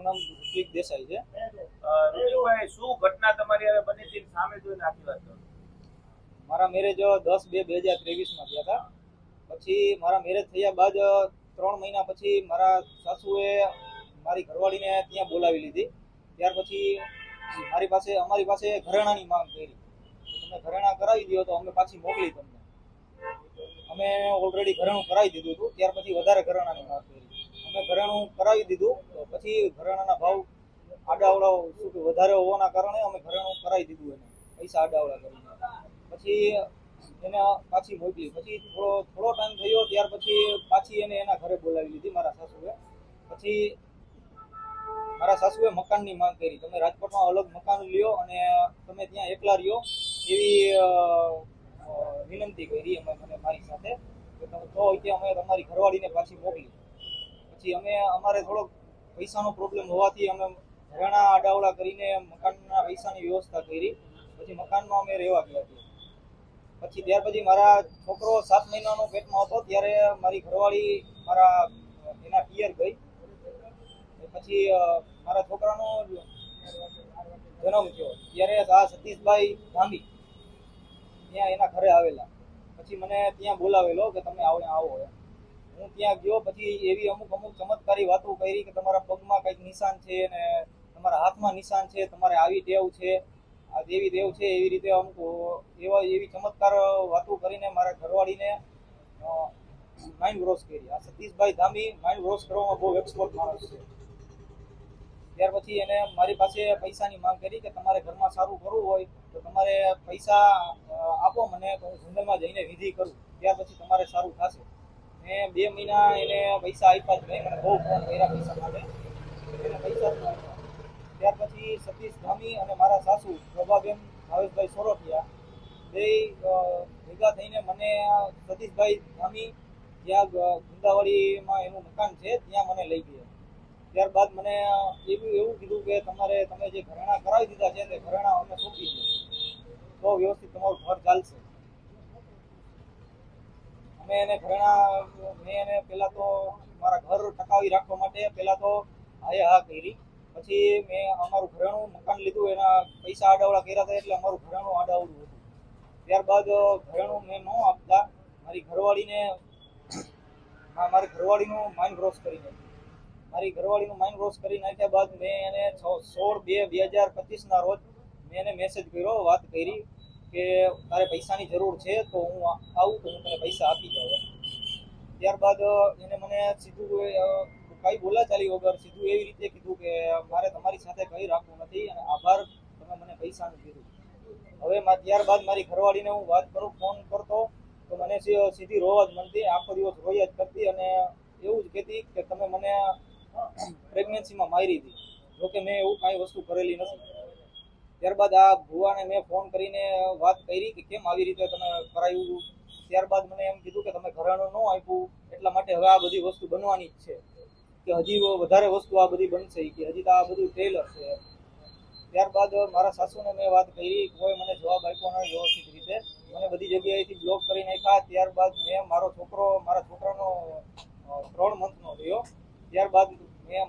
મારું નામ ઋત્વિક દેસાઈ છે. ઋત્વિકભાઈ, શું ઘટના તમારી હવે બની હતી સામે જોઈને આખી વાત કરો. મારા મેરેજ 10/2/2023 થયા હતા. પછી મારા મેરેજ થયા બાદ 3 મહિના પછી મારા સાસુએ મારી ઘરવાળીને ત્યાં બોલાવી લીધી. ત્યાર પછી અમારી પાસે ઘરેણાની માંગ કરી. તમે ઘરેણા કરાવી દો તો અમે પાછી મોકલી તમને. અમે ઓલરેડી ઘરેણું કરાવી દીધું હતું. ત્યાર પછી વધારે ઘરેણાની માંગ કરી. અમે ઘરેણું કરાવી દીધું તો પછી ઘરેણાના ભાવ આડાવડા વધારે હોવાના કારણે અમે ઘરેણું કરાવી દીધું. એને પૈસા આડાવડા કરીને પછી એને પાછી મોકલી. પછી થોડો ટાઈમ થયો ત્યાર પછી પાછી એને એના ઘરે બોલાવી લીધી મારા સાસુએ. પછી મારા સાસુએ મકાનની માંગ કરી. તમે રાજકોટમાં અલગ મકાન લ્યો અને તમે ત્યાં એકલા રહ્યો એવી વિનંતી કરી મને મારી સાથે. તો અમે તમારી ઘરવાળીને પાછી મોકલી. પછી અમારે થોડોક પૈસાનો પ્રોબ્લેમ હોવાથી અમે ઘરેણા આડાવડા કરીને મકાનના પૈસાની વ્યવસ્થા કરી. પછી મકાનમાં અમે રહેવા ગયા હતા. પછી ત્યાર પછી મારા છોકરો 7 મહિનાનો પેટમાં હતો ત્યારે મારી ઘરવાળી એના પિયર ગઈ. પછી મારા છોકરાનો જન્મ થયો ત્યારે આ સતીશભાઈ ધામી ત્યાં એના ઘરે આવેલા. પછી મને ત્યાં બોલાવેલો કે તમે આવો. હું ત્યાં ગયો. પછી એવી અમુક ચમત્કારી વાતો કરી કે તમારા પગમાં કંઈક નિશાન છે ને તમારા હાથમાં નિશાન છે, તમારે આવી ટેવ છે, આ દેવી દેવ છે, એવી રીતે અમુક એવી ચમત્કાર વાતો કરીને મારા ઘરવાળીને માઇન્ડ વોશ કરી. આ સતીશભાઈ ધામી માઇન્ડ વોશ કરવામાં બહુ એક્સપર્ટ માણસ છે. ત્યાર પછી એને મારી પાસે પૈસાની માંગ કરી કે તમારે ઘરમાં સારું કરવું હોય તો તમારે પૈસા આપો મને, તો હું જંગલમાં જઈને વિધિ કરું, ત્યાર પછી તમારે સારું થશે. મેં 2 મહિના એને પૈસા આપ્યા જ નહીં. મને બહુ ફોન કર્યા પૈસા માટે, એને પૈસા જ ન આપ્યા. ત્યાર પછી સતીશ ધામી અને મારા સાસુ પ્રભાબેન ભાવેશભાઈ સોરઠિયા બે ભેગા થઈને મને સતીશભાઈ ધામી જ્યાં ગુંદાવાડીમાં એનું મકાન છે ત્યાં મને લઈ ગયા. ત્યારબાદ મને એવું કીધું કે તમે જે ઘરેણા કરાવી દીધા છે તે ઘરેણા અમને સોંપી દો તો વ્યવસ્થિત તમારું ઘર ચાલશે. મેં એને પહેલા તો મારા ઘર ટકાવી રાખવા માટે પહેલા તો હા કરી. પછી મેં અમારું ઘરેણું મકાન લીધું, એના પૈસા આડાવડા કર્યા હતા એટલે અમારું ઘરેણું આડાવડું હતું. ત્યારબાદ ઘરેણું મેં ન આપતા મારી ઘરવાળીનું માઇન્ડ વોશ કરી નાખ્યું. મારી ઘરવાળીનું માઇન્ડ વોશ કરી નાખ્યા બાદ મેં એને 16/2/2025 રોજ મેં એને મેસેજ કર્યો, વાત કરી કે તારે પૈસાની જરૂર છે તો હું આવું તો હું તને પૈસા આપી જાઉં. ત્યારબાદ એને મને સીધું કઈ બોલાચાલી વગર સીધું એવી રીતે કીધું કે મારે તમારી સાથે કંઈ રાખવું નથી અને આભાર, તમે મને પૈસાનું કીધું. હવે ત્યારબાદ મારી ઘરવાળીને હું વાત કરું, ફોન કરતો તો મને સીધી રોવા જ મળતી, આખો દિવસ રોયા જ કરતી અને એવું જ કહેતી કે તમે મને પ્રેગ્નન્સીમાં મારી હતી, જોકે મેં એવું કાંઈ વસ્તુ કરેલી નથી. ત્યારબાદ આ ભુવાને મેં ફોન કરીને વાત કરી કે કેમ આવી રીતે તમે કરાવ્યું. ત્યારબાદ મને એમ કીધું કે તમે ઘરેણું ન આપ્યું એટલા માટે હવે આ બધી વસ્તુ બનવાની જ છે, કે હજી વધારે વસ્તુ આ બધી બનશે, કે હજી તો આ બધું ટ્રેલર છે. ત્યારબાદ મારા સાસુને મેં વાત કરી, કોઈ મને જવાબ આપ્યો નહીં વ્યવસ્થિત રીતે, મને બધી જગ્યાએથી બ્લોક કરી નાખ્યા. ત્યારબાદ મેં મારા છોકરાનો 3 મંથનો થયો. ત્યારબાદ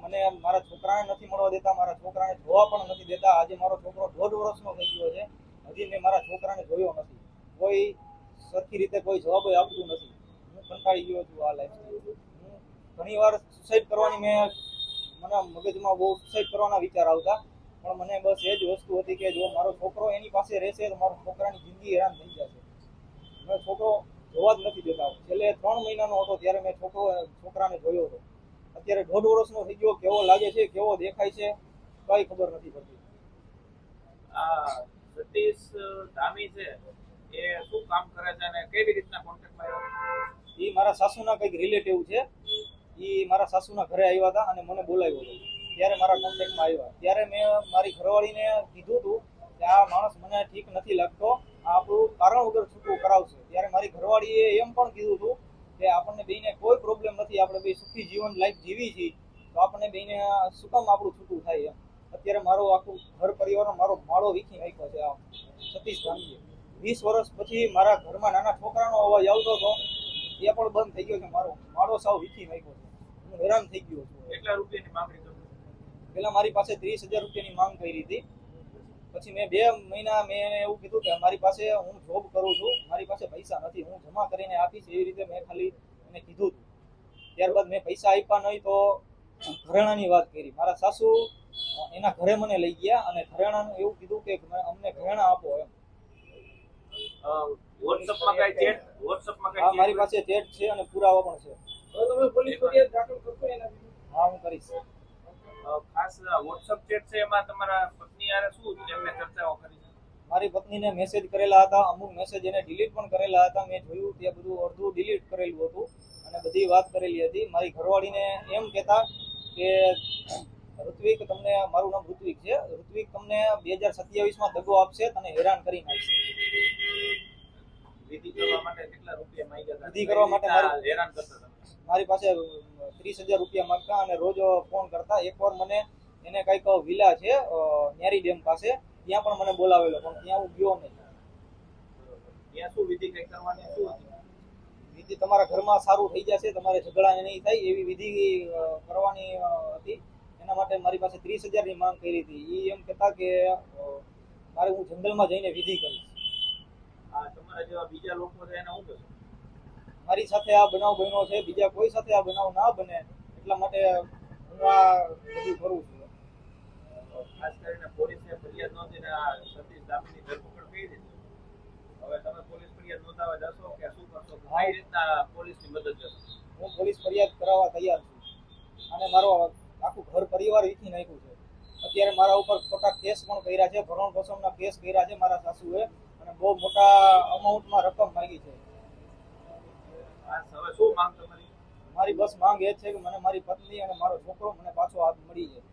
મને મારા છોકરાને નથી મળવા દેતા, મારા છોકરાને જોવા પણ નથી દેતા. આજે મારો છોકરો 1.5 વર્ષનો થઈ ગયો છે, હજી મેં મારા છોકરાને જોયો નથી. કોઈ સરખી રીતે કોઈ જવાબ આપતું નથી. હું કંટાળી ગયો છું આ લાઈફથી. હું ઘણી વાર સુસાઇડ કરવાની મને મગજમાં બહુ સુસાઇડ કરવાના વિચાર આવતા, પણ મને બસ એ જ વસ્તુ હતી કે જો મારો છોકરો એની પાસે રહેશે તો મારો છોકરાની જિંદગી હેરાન થઈ જશે. મેં છોકરો જોવા જ નથી દેતા. છેલ્લે 3 મહિનાનો હતો ત્યારે મેં છોકરાને જોયો હતો. અત્યારે 1.5 વર્ષનો થઈ ગયો. કેવો લાગે છે, કેવો દેખાય છે, કઈ ખબર નથી પડતી. આ સતીશ ધામી છે એ શું કામ કરે છે અને કેવી રીતના કોન્ટેક્ટમાં આવ્યો? એ મારા સાસુના કંઈક રિલેટિવ છે. એ મારા સાસુના ઘરે આવ્યા હતા અને મને બોલાવ્યો હતો. ત્યારે મારા કોન્ટેક્ટમાં આવ્યા. ત્યારે મેં મારી ઘરવાળીને કીધું હતું કે આ માણસ મને ઠીક નથી લાગતો, આ આપણું કારણ વગર છૂટું કરાવશે. ત્યારે મારી ઘરવાળીએ એમ પણ કીધું હતું કે આપણને બેને કોઈ પ્રોબ્લેમ નથી, આપણે બે સુખી જીવન લાઈફ જીવી છીએ, તો આપણને બેને શું કામ આપણું છૂટું થાય એમ. અત્યારે મારો આખું ઘર પરિવારનો મારો માળો વીખી નાખ્યો છે આ સતીશ ધામીએ. 20 વર્ષ પછી મારા ઘરમાં નાના છોકરાનો અવાજ આવતો હતો, એ પણ બંધ થઈ ગયો છે. મારો માળો સાવ વીખી નાખ્યો છે. હું હેરાન થઈ ગયો છું. કેટલા રૂપિયાની માંગણી કરું? પેલા મારી પાસે 30,000 રૂપિયાની માંગ કરી હતી. પછી મેં 2 મહિના મેં એને એવું કીધું કે મારી પાસે હું જોબ કરું છું, મારી પાસે પૈસા નથી, હું જમા કરીને આપીશ, એવી રીતે મેં ખાલી એને કીધું હતું. ત્યારબાદ મેં પૈસા આપ્યા નહીં તો ઘરેણાની વાત કરી. મારા સાસુ એના ઘરે મને લઈ ગયા અને ઘરેણાનું એવું કીધું કે અમને ઘરેણા આપો એમ. વોટ્સઅપમાં કઈ ચેટ હા, મારી પાસે ચેટ છે અને પુરાવા પણ છે. હવે તમે પોલીસ ફરિયાદ દાખલ કરશો એના વિરુદ્ધ? હા, હું કરીશ. ખાસ વોટ્સઅપ ચેટ છે એમાં તમારા પત્ની હારે શું એમને ચર્ચાઓ કરી છે? મારી પત્નીને મેસેજ કરેલા હતા, અમુક મેસેજ એને ડિલીટ પણ કરેલા હતા. મેં જોયું ત્યાં બધું અડધું ડિલીટ કરેલું હતું અને બધી વાત કરેલી હતી. મારી ઘરવાળીને એમ કહેતા કે ઋત્વિક તમને, મારું નામ ઋત્વિક છે, ઋત્વિક તમને 2027માં દગો આપશે, તને હેરાન કરી નાખશે. વિધિ કરવા માટે કેટલા રૂપિયા માંગ્યા હતા? વિધિ કરવા માટે હેરાન કરતા હતા. મારી પાસે 30,000 રૂપિયા માંગતા અને રોજ ફોન કરતા. એકવાર મને એને કંઈક વિલા છે ન્યારી ડેમ પાસે, ત્યાં પણ મને બોલાવેલો, પણ ત્યાં હું ગયો નહીં. ત્યાં શું વિધિ કઈ કરવાની શું હતી? વિધિ તમારા ઘરમાં સારું થઈ જશે, તમારે ઝઘડા નહીં થાય એવી વિધિ કરવાની હતી. એના માટે મારી પાસે 30,000ની માંગ કરી હતી. એ એમ કહેતા કે મારે હું જંગલમાં જઈને વિધિ કરીશ. આ તમારા જેવા બીજા લોકો છે એને શું કહેશો? મારી સાથે આ બનાવ બન્યો છે, બીજા કોઈ સાથે આ બનાવ ના બને એટલા માટે હું આ બધું કરું છું. ખાસ કરીને પોલીસે ફરિયાદ નોંધીને આ સતીશ દામીની ધરપકડ કરી દીધી. હવે તમે પોલીસ ફરિયાદ નોંધાવા જશો કે શું કરશો? કઈ રીતના પોલીસની મદદ લેશો? હું પોલીસ ફરિયાદ કરાવવા તૈયાર છું અને મારો આખું ઘર પરિવાર વીખી નાખ્યું છે. અત્યારે મારા ઉપર ખોટા કેસ પણ કર્યા છે, ભરણ પોષણના કેસ કર્યા છે મારા સાસુએ, અને બહુ મોટા અમાઉન્ટમાં રકમ માંગી છે. હવે શું માંગ તમારી? મારી બસ માંગ એ જ છે કે મને મારી પત્ની અને મારો છોકરો મને પાછો